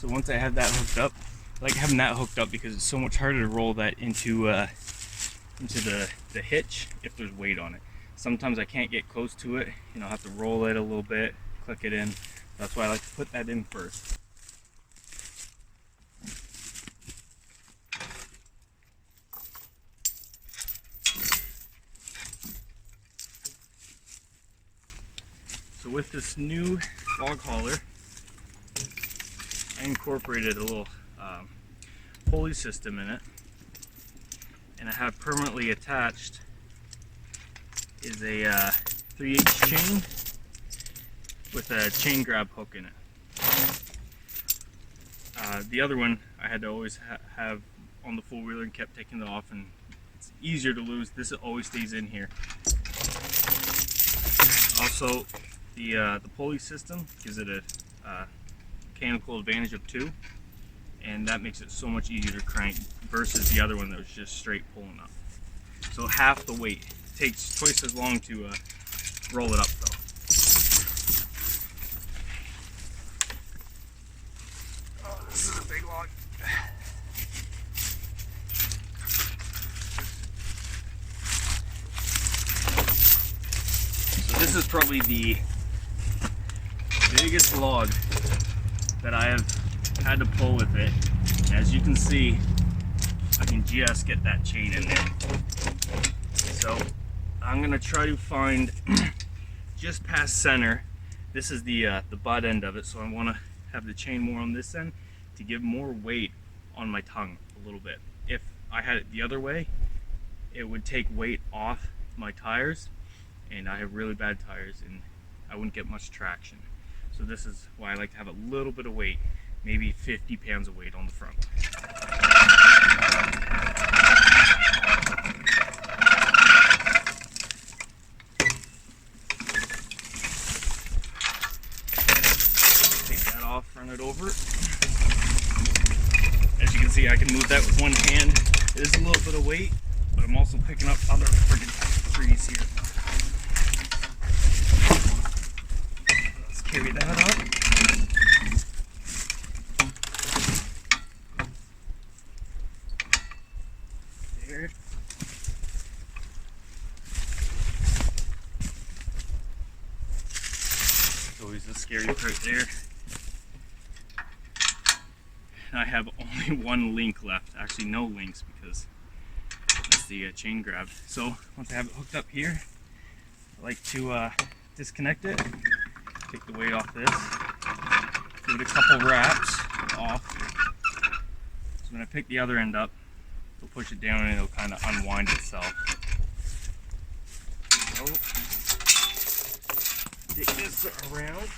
So once I have that hooked up, I like having that hooked up because it's so much harder to roll that into the hitch if there's weight on it. Sometimes I can't get close to it, I have to roll it a little bit, click it in. That's why I like to put that in first. So with this new log hauler, I incorporated a little pulley system in it, and I have permanently attached is a 3/8 chain with a chain grab hook in it. The other one I had to always have on the four wheeler and kept taking it off, and it's easier to lose. This always stays in here. Also, the pulley system gives it a mechanical advantage of 2, and that makes it so much easier to crank versus the other one that was just straight pulling up. So half the weight. It takes twice as long to roll it up though. Oh, this is a big log. So this is probably the biggest log that I have had to pull with it. And as you can see, I can just get that chain in there. So I'm gonna try to find just past center. This is the butt end of it, so I want to have the chain more on this end to give more weight on my tongue a little bit. If I had it the other way, it would take weight off my tires, and I have really bad tires and I wouldn't get much traction. So this is why I like to have a little bit of weight, maybe 50 pounds of weight on the front. Take that off, run it over. As you can see, I can move that with one hand. It is a little bit of weight, but I'm also picking up other friggin' trees here. Let's carry that up. There. It's always the scary part there. And I have only one link left. Actually, no links because that's the chain grab. So once I have it hooked up here, I like to disconnect it, take the weight off this, give it a couple wraps off. So when I pick the other end up, it'll push it down and it'll kind of unwind itself. So take this around.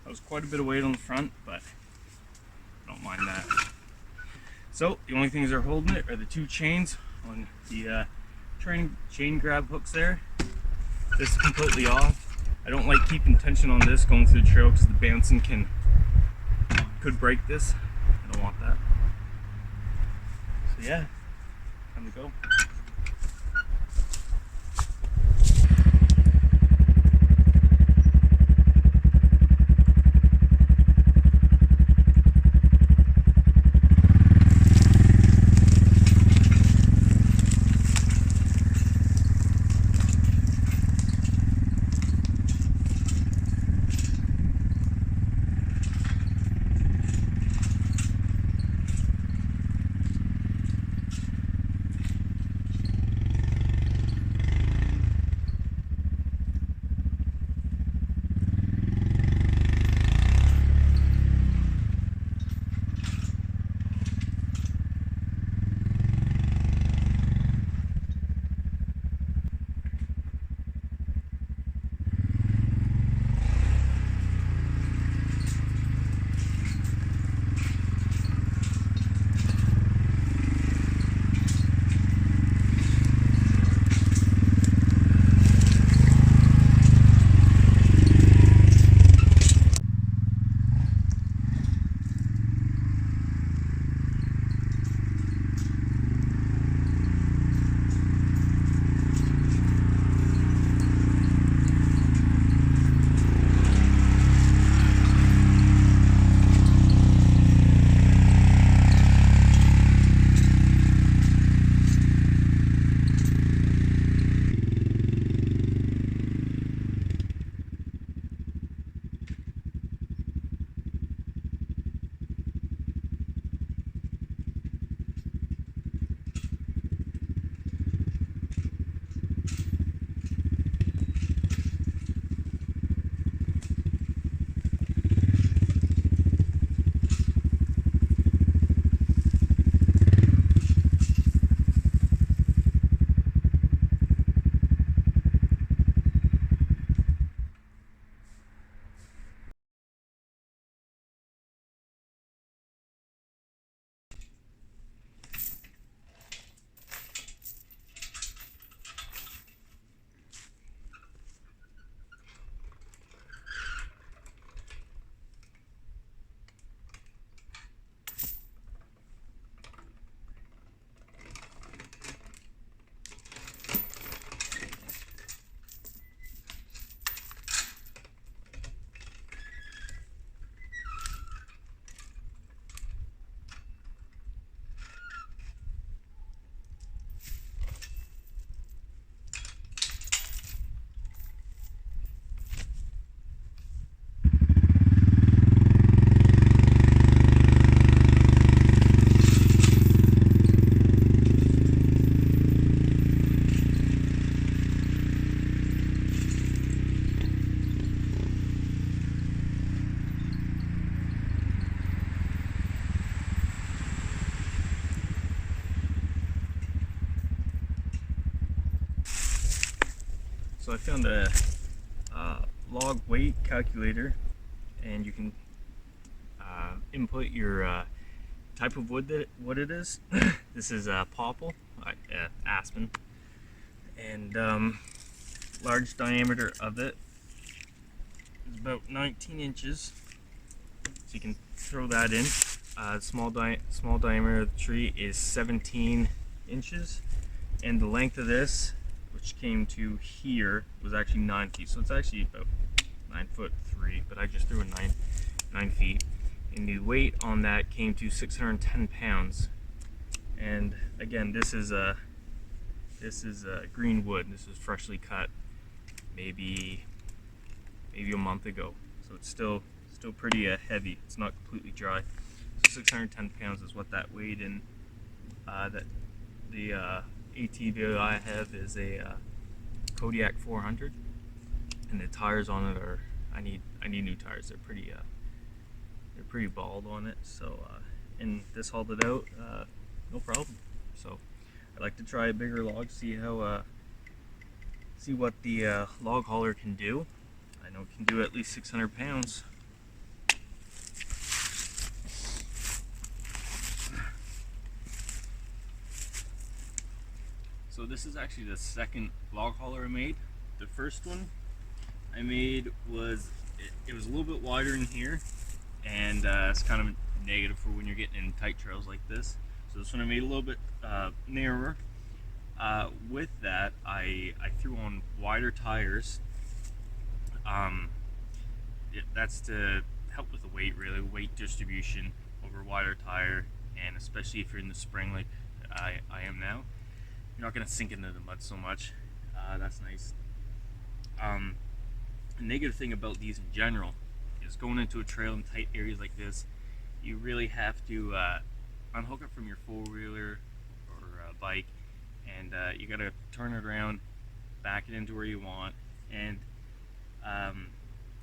That was quite a bit of weight on the front, but I don't mind that. So the only things that are holding it are the 2 chains on the chain grab hooks there. This is completely off. I don't like keeping tension on this going through the trail because the bouncing could break this. I don't want that. So yeah, time to go. So I found a log weight calculator, and you can input your type of wood what it is. This is popple, aspen, and large diameter of it is about 19 inches. So you can throw that in. Small diameter of the tree is 17 inches, and the length of this, which came to here, was actually 9 feet. So it's actually about 9'3", but I just threw in 9 feet. And the weight on that came to 610 pounds. And again, this is green wood. This is freshly cut, maybe a month ago. So it's still pretty heavy. It's not completely dry. So 610 pounds is what that weighed in. That the ATV I have is a Kodiak 400, and the tires on it are I need new tires. They're pretty bald on it. So and this hauled it out no problem. So I'd like to try a bigger log, see what the log hauler can do. I know it can do at least 600 pounds. So this is actually the second log hauler I made. The first one I made was, it was a little bit wider in here, and it's kind of negative for when you're getting in tight trails like this. So this one I made a little bit narrower. With that, I threw on wider tires. That's to help with the weight, really, weight distribution over wider tire, and especially if you're in the spring like I am now, you're not going to sink into the mud so much. That's nice. The negative thing about these in general is going into a trail in tight areas like this, you really have to unhook it from your four-wheeler or bike, and you got to turn it around, back it into where you want, and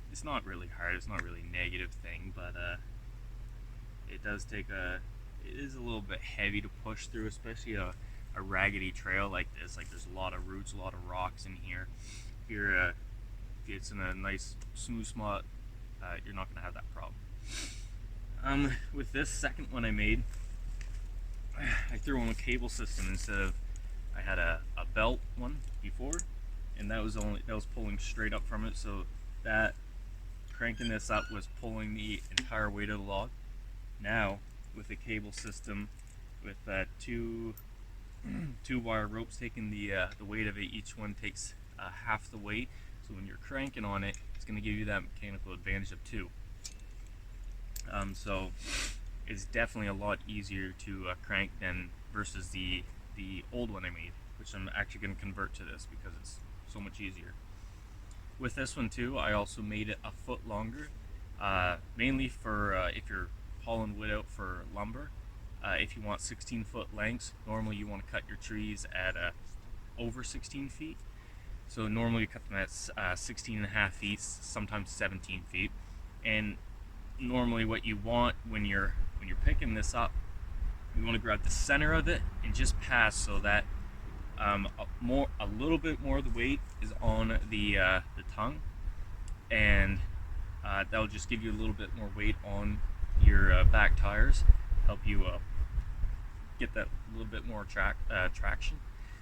it's not really hard. It's not really a negative thing, but it does take it is a little bit heavy to push through, especially a raggedy trail like this. Like, there's a lot of roots, a lot of rocks in here. If it's in a nice smooth spot, you're not going to have that problem. With this second one I made, I threw on a cable system instead of, I had a belt one before, and that was pulling straight up from it. So that cranking this up was pulling the entire weight of the log. Now with the cable system, with two wire ropes taking the weight of it, each one takes half the weight. So when you're cranking on it, it's going to give you that mechanical advantage of 2. So it's definitely a lot easier to crank than versus the old one I made, which I'm actually going to convert to this because it's so much easier. With this one too, I also made it a foot longer, mainly for if you're hauling wood out for lumber. If you want 16-foot lengths, normally you want to cut your trees at over 16 feet. So normally you cut them at 16 and a half feet, sometimes 17 feet. And normally what you want when you're picking this up, you want to grab the center of it and just pass, so that a little bit more of the weight is on the tongue, and that'll just give you a little bit more weight on your back tires, help you get that little bit more traction.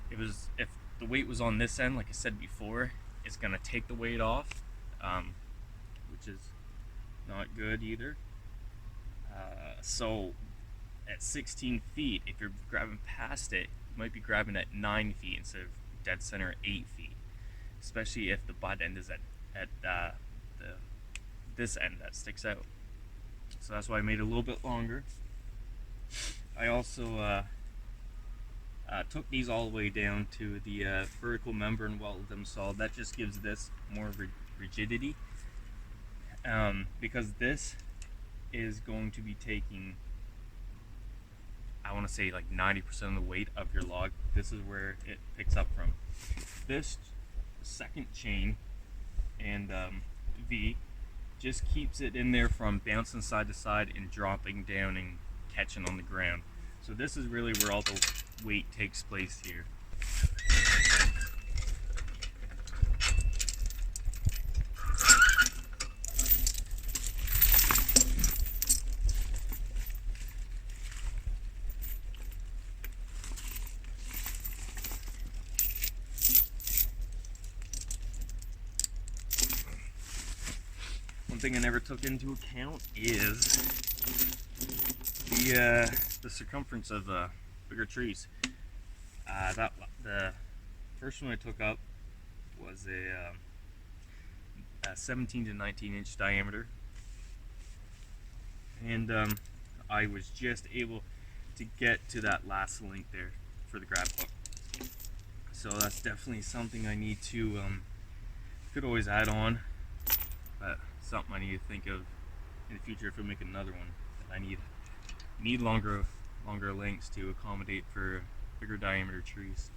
If the weight was on this end, like I said before, it's going to take the weight off, which is not good either. So at 16 feet, if you're grabbing past it, you might be grabbing at 9 feet instead of dead center at 8 feet, especially if the butt end is at this end that sticks out. So that's why I made it a little bit longer. I also took these all the way down to the vertical member and welded them solid. That just gives this more rigidity, because this is going to be taking, I want to say, like 90% of the weight of your log. This is where it picks up from. This second chain and V just keeps it in there from bouncing side to side and dropping down and catching on the ground. So this is really where all the weight takes place here. One thing I never took into account is the circumference of bigger trees. The first one I took up was a 17 to 19 inch diameter, and I was just able to get to that last link there for the grab hook. So that's definitely something I need to could always add on, but something I need to think of in the future if we make another one. I need longer lengths to accommodate for bigger diameter trees.